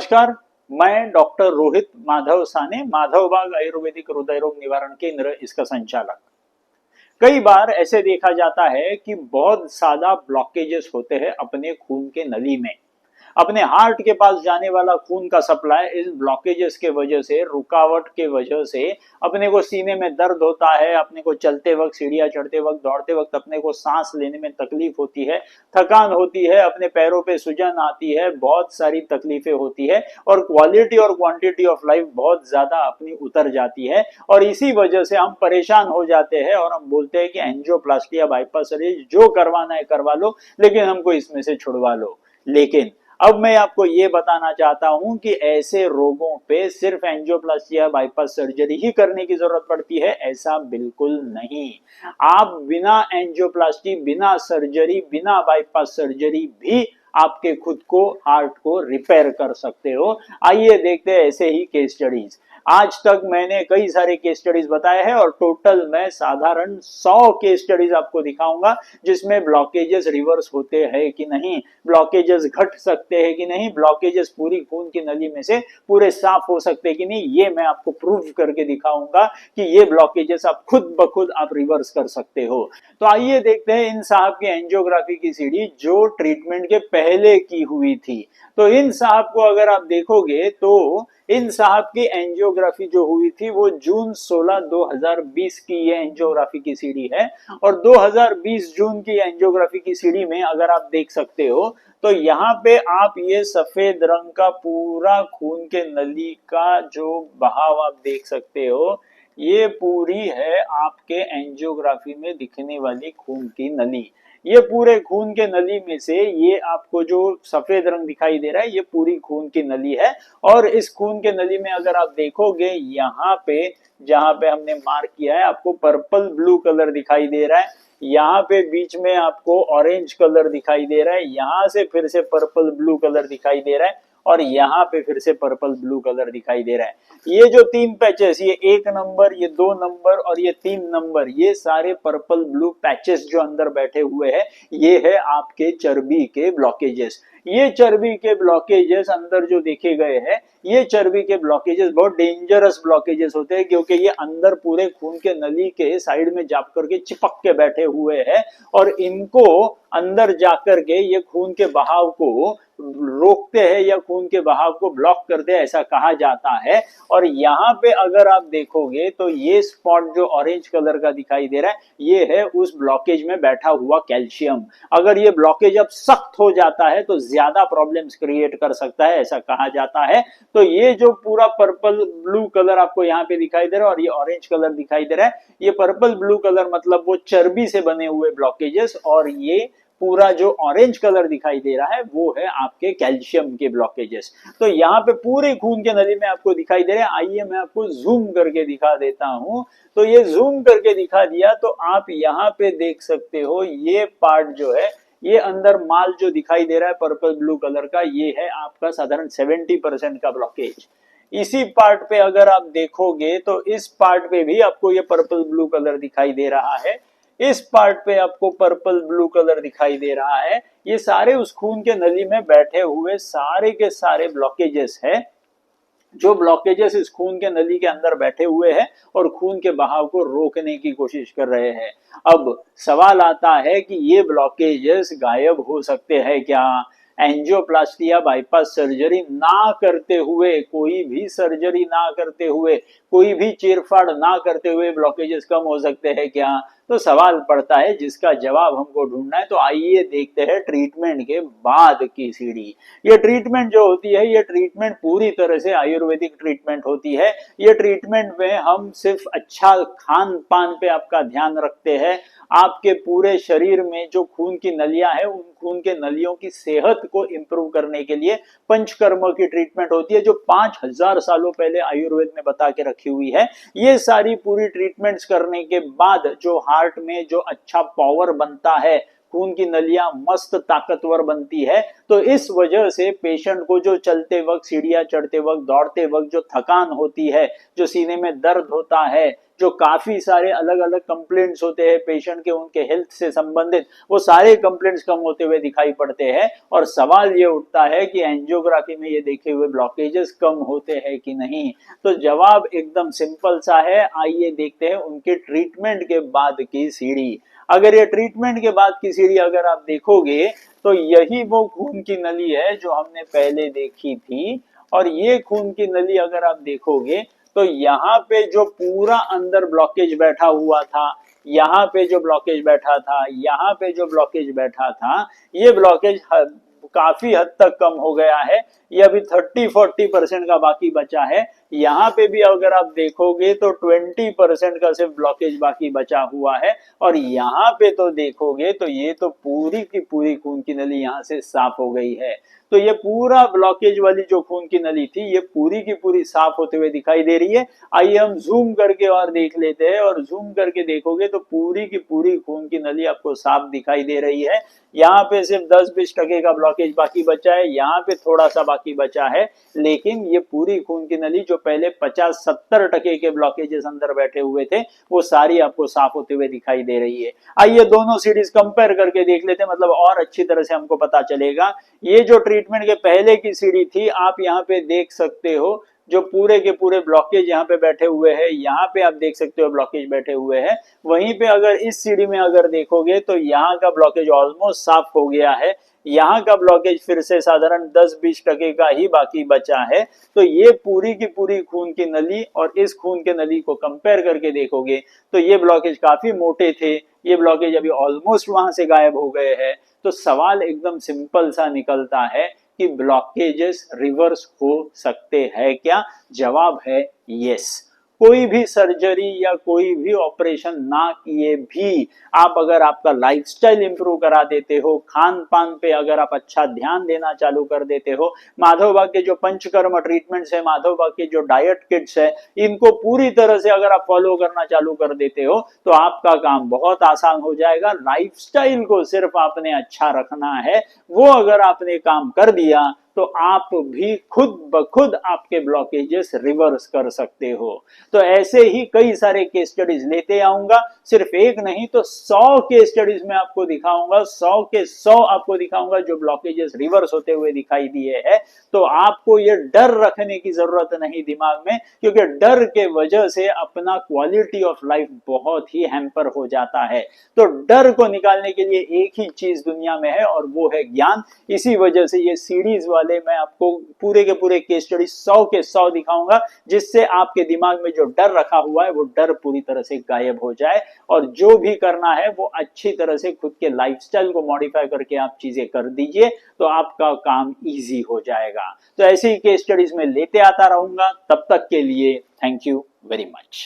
नमस्कार, मैं डॉक्टर रोहित माधव साने, माधव बाग आयुर्वेदिक हृदय रोग निवारण केंद्र इसका संचालक। कई बार ऐसे देखा जाता है कि बहुत ज्यादा ब्लॉकेजेस होते हैं अपने खून के नली में। अपने हार्ट के पास जाने वाला खून का सप्लाई इस ब्लॉकेजेस के वजह से, रुकावट के वजह से अपने को सीने में दर्द होता है, अपने को चलते वक्त, सीढ़ियां चढ़ते वक्त, दौड़ते वक्त अपने को सांस लेने में तकलीफ होती है, थकान होती है, अपने पैरों पे सूजन आती है, बहुत सारी तकलीफें होती है और क्वालिटी और क्वांटिटी ऑफ लाइफ बहुत ज्यादा अपनी उतर जाती है। और इसी वजह से हम परेशान हो जाते हैं और हम बोलते हैं कि एंजियोप्लास्टी या बाईपास सर्जरी जो करवाना है करवा लो, लेकिन हमको इसमें से छुड़वा लो। लेकिन अब मैं आपको ये बताना चाहता हूं कि ऐसे रोगों पे सिर्फ एंजियोप्लास्टी या बाईपास सर्जरी ही करने की जरूरत पड़ती है, ऐसा बिल्कुल नहीं। आप बिना एंजियोप्लास्टी, बिना सर्जरी, बिना बाईपास सर्जरी भी आपके खुद को, हार्ट को रिपेयर कर सकते हो। आइए देखते हैं ऐसे ही केस स्टडीज। आज तक मैंने कई सारे केस स्टडीज बताए हैं और टोटल मैं साधारण 100 केस स्टडीज आपको दिखाऊंगा जिसमें ब्लॉकेजेस रिवर्स होते हैं कि नहीं, ब्लॉकेजेस घट सकते हैं कि नहीं, ब्लॉकेजेस पूरी खून की नली में से पूरे साफ हो सकते हैं कि नहीं। ये मैं आपको प्रूव करके दिखाऊंगा कि ये ब्लॉकेजेस आप खुद ब खुद आप रिवर्स कर सकते हो। तो आइए देखते हैं इन साहब की एंजियोग्राफी की सीडी जो ट्रीटमेंट के पहले की हुई थी। तो इन साहब को अगर आप देखोगे तो इन साहब की एंजियोग्राफी जो हुई थी वो जून 16 2020 की ये एंजियोग्राफी की सीडी है। और 2020 जून की एंजियोग्राफी की सीडी में अगर आप देख सकते हो तो यहाँ पे आप ये सफेद रंग का पूरा खून के नली का जो बहाव आप देख सकते हो, ये पूरी है आपके एंजियोग्राफी में दिखने वाली खून की नली। ये पूरे खून के नली में से ये आपको जो सफेद रंग दिखाई दे रहा है, ये पूरी खून की नली है। और इस खून के नली में अगर आप देखोगे, यहाँ पे जहां पे हमने मार्क किया है आपको पर्पल ब्लू कलर दिखाई दे रहा है, यहाँ पे बीच में आपको ऑरेंज कलर दिखाई दे रहा है, यहाँ से फिर से पर्पल ब्लू कलर दिखाई दे रहा है और यहाँ पे फिर से पर्पल ब्लू कलर दिखाई दे रहा है। ये जो 3 पैचेस, ये 1 नंबर, ये 2 नंबर और ये 3 नंबर, ये सारे पर्पल ब्लू पैचेस जो अंदर बैठे हुए हैं, ये है आपके चर्बी के ब्लॉकेजेस। ये चर्बी के ब्लॉकेजेस अंदर जो देखे गए हैं, ये चर्बी के ब्लॉकेजेस बहुत डेंजरस ब्लॉकेजेस होते हैं क्योंकि ये अंदर पूरे खून के नली के साइड में जा करके चिपक के बैठे हुए हैं और इनको अंदर जाकर के ये खून के बहाव को रोकते हैं या खून के बहाव को ब्लॉक करते हैं, ऐसा कहा जाता है। और यहाँ पे अगर आप देखोगे तो ये स्पॉट जो ऑरेंज कलर का दिखाई दे रहा है, ये है उस ब्लॉकेज में बैठा हुआ कैल्शियम। अगर ये ब्लॉकेज अब सख्त हो जाता है तो ज्यादा प्रॉब्लम्स क्रिएट कर सकता है, ऐसा कहा जाता है। तो ये जो पूरा पर्पल ब्लू कलर आपको यहाँ पे दिखाई दे रहा है और ये ऑरेंज कलर दिखाई दे रहा है, ये पर्पल ब्लू कलर मतलब वो चर्बी से बने हुए ब्लॉकेजेस, और ये पूरा जो ऑरेंज कलर दिखाई दे रहा है वो है आपके कैल्शियम के ब्लॉकेजेस। तो यहाँ पे पूरे खून के नली में आपको दिखाई दे रहे हैं। आइए मैं आपको जूम करके दिखा देता हूं। तो ये जूम करके दिखा दिया तो आप यहाँ पे देख सकते हो, ये पार्ट जो है, ये अंदर माल जो दिखाई दे रहा है पर्पल ब्लू कलर का, ये है आपका साधारण 70% का ब्लॉकेज। इसी पार्ट पे अगर आप देखोगे तो इस पार्ट पे भी आपको ये पर्पल ब्लू कलर दिखाई दे रहा है, इस पार्ट पे आपको पर्पल ब्लू कलर दिखाई दे रहा है। ये सारे उस खून के नली में बैठे हुए सारे के सारे ब्लॉकेजेस है, जो ब्लॉकेजेस इस खून के नली के अंदर बैठे हुए हैं और खून के बहाव को रोकने की कोशिश कर रहे हैं। अब सवाल आता है कि ये ब्लॉकेजेस गायब हो सकते हैं क्या? एंजियोप्लास्टी या बाईपास सर्जरी ना करते हुए, कोई भी सर्जरी ना करते हुए, कोई भी चीरफाड़ ना करते हुए ब्लॉकेजेस कम हो सकते हैं क्या? तो सवाल पड़ता है जिसका जवाब हमको ढूंढना है। तो आइए देखते हैं ट्रीटमेंट के बाद की सीढ़ी। ये ट्रीटमेंट जो होती है, ये ट्रीटमेंट पूरी तरह से आयुर्वेदिक ट्रीटमेंट होती है। ये ट्रीटमेंट में हम सिर्फ अच्छा खान पान पे आपका ध्यान रखते हैं। आपके पूरे शरीर में जो खून की नलियां हैं, उन खून के नलियों की सेहत को इंप्रूव करने के लिए पंचकर्म की ट्रीटमेंट होती है, जो 5000 सालों पहले आयुर्वेद में बता के रखी हुई है। ये सारी पूरी ट्रीटमेंट्स करने के बाद जो हार्ट में जो अच्छा पावर बनता है, खून की नलियां मस्त ताकतवर बनती है। तो इस वजह से पेशेंट को जो चलते वक्त, सीढ़ियां चढ़ते वक्त, दौड़ते वक्त जो थकान होती है, जो सीने में दर्द होता है, जो काफी सारे अलग अलग कंप्लेंट्स होते हैं पेशेंट के उनके हेल्थ से संबंधित, वो सारे कंप्लेंट्स कम होते हुए दिखाई पड़ते हैं। और सवाल ये उठता है कि एंजियोग्राफी में ये देखे हुए ब्लॉकेजेस कम होते हैं कि नहीं। तो जवाब एकदम सिंपल सा है, आइए देखते हैं उनके ट्रीटमेंट के बाद की सीढ़ी। अगर ये ट्रीटमेंट के बाद की सीढ़ी अगर आप देखोगे तो यही वो खून की नली है जो हमने पहले देखी थी। और ये खून की नली अगर आप देखोगे तो यहाँ पे जो पूरा अंदर ब्लॉकेज बैठा हुआ था, यहाँ पे जो ब्लॉकेज बैठा था, यहाँ पे जो ब्लॉकेज बैठा था, ये ब्लॉकेज काफी हद तक कम हो गया है। ये अभी 30-40% का बाकी बचा है। यहाँ पे भी अगर आप देखोगे तो 20% का सिर्फ ब्लॉकेज बाकी बचा हुआ है। और यहाँ पे तो देखोगे तो ये तो पूरी की पूरी खून की नली यहाँ से साफ हो गई है। तो ये पूरा ब्लॉकेज वाली जो खून की नली थी ये पूरी की पूरी साफ होते हुए दिखाई दे रही है। आइए हम जूम करके और देख लेते हैं। और जूम करके देखोगे तो पूरी की पूरी खून की नली आपको साफ दिखाई दे रही है। यहाँ पे सिर्फ 10-20% का ब्लॉकेज बाकी बचा है, यहाँ पे थोड़ा सा बाकी बचा है, लेकिन ये पूरी खून की नली जो पहले 50-70% के ब्लॉकेजेस अंदर बैठे हुए थे वो सारी आपको साफ होते हुए दिखाई दे रही है। आइए दोनों सीरीज कंपेयर करके देख लेते हैं, मतलब और अच्छी तरह से हमको पता चलेगा। ये जो ट्रीटमेंट के पहले की सीढ़ी थी आप यहाँ पे देख सकते हो जो पूरे के पूरे ब्लॉकेज यहाँ पे बैठे हुए हैं, यहाँ पे आप देख सकते हो ब्लॉकेज बैठे हुए हैं। वहीं पे अगर इस सीढ़ी में अगर देखोगे तो यहाँ का ब्लॉकेज ऑलमोस्ट साफ हो गया है, यहाँ का ब्लॉकेज फिर से साधारण 10-20% का ही बाकी बचा है। तो ये पूरी की पूरी खून की नली और इस खून के नली को कंपेयर करके देखोगे तो ये ब्लॉकेज काफी मोटे थे, ये ब्लॉकेज अभी ऑलमोस्ट वहां से गायब हो गए हैं। तो सवाल एकदम सिंपल सा निकलता है कि ब्लॉकेजेस रिवर्स हो सकते हैं क्या? जवाब है यस। कोई भी सर्जरी या कोई भी ऑपरेशन ना किए भी आप अगर आपका लाइफस्टाइल इंप्रूव करा देते हो, खान पान पे अगर आप अच्छा ध्यान देना चालू कर देते हो, माधव बाग के जो पंचकर्म ट्रीटमेंट्स है, माधव बाग के जो डाइट किट्स है, इनको पूरी तरह से अगर आप फॉलो करना चालू कर देते हो तो आपका काम बहुत आसान हो जाएगा। लाइफस्टाइल को सिर्फ आपने अच्छा रखना है, वो अगर आपने काम कर दिया तो आप भी खुद ब खुद आपके ब्लॉकेजेस रिवर्स कर सकते हो। तो ऐसे ही कई सारे केस स्टडीज लेते आऊंगा, सिर्फ एक नहीं तो 100 केस स्टडीज में आपको दिखाऊंगा, 100 के 100 आपको दिखाऊंगा जो ब्लॉकेजेस रिवर्स होते हुए दिखाई दिए हैं। तो आपको ये डर रखने की जरूरत नहीं दिमाग में, क्योंकि डर के वजह से अपना क्वालिटी ऑफ लाइफ बहुत ही हैम्पर हो जाता है। तो डर को निकालने के लिए एक ही चीज दुनिया में है और वो है ज्ञान। इसी वजह से ये सीरीज वाले मैं आपको पूरे के पूरे केस स्टडी 100 के 100 दिखाऊंगा, जिससे आपके दिमाग में जो डर रखा हुआ है वो डर पूरी तरह से गायब हो जाए। और जो भी करना है वो अच्छी तरह से खुद के लाइफस्टाइल को मॉडिफाई करके आप चीजें कर दीजिए तो आपका काम इजी हो जाएगा। तो ऐसी केस स्टडीज में लेते आता रहूंगा। तब तक के लिए थैंक यू वेरी मच।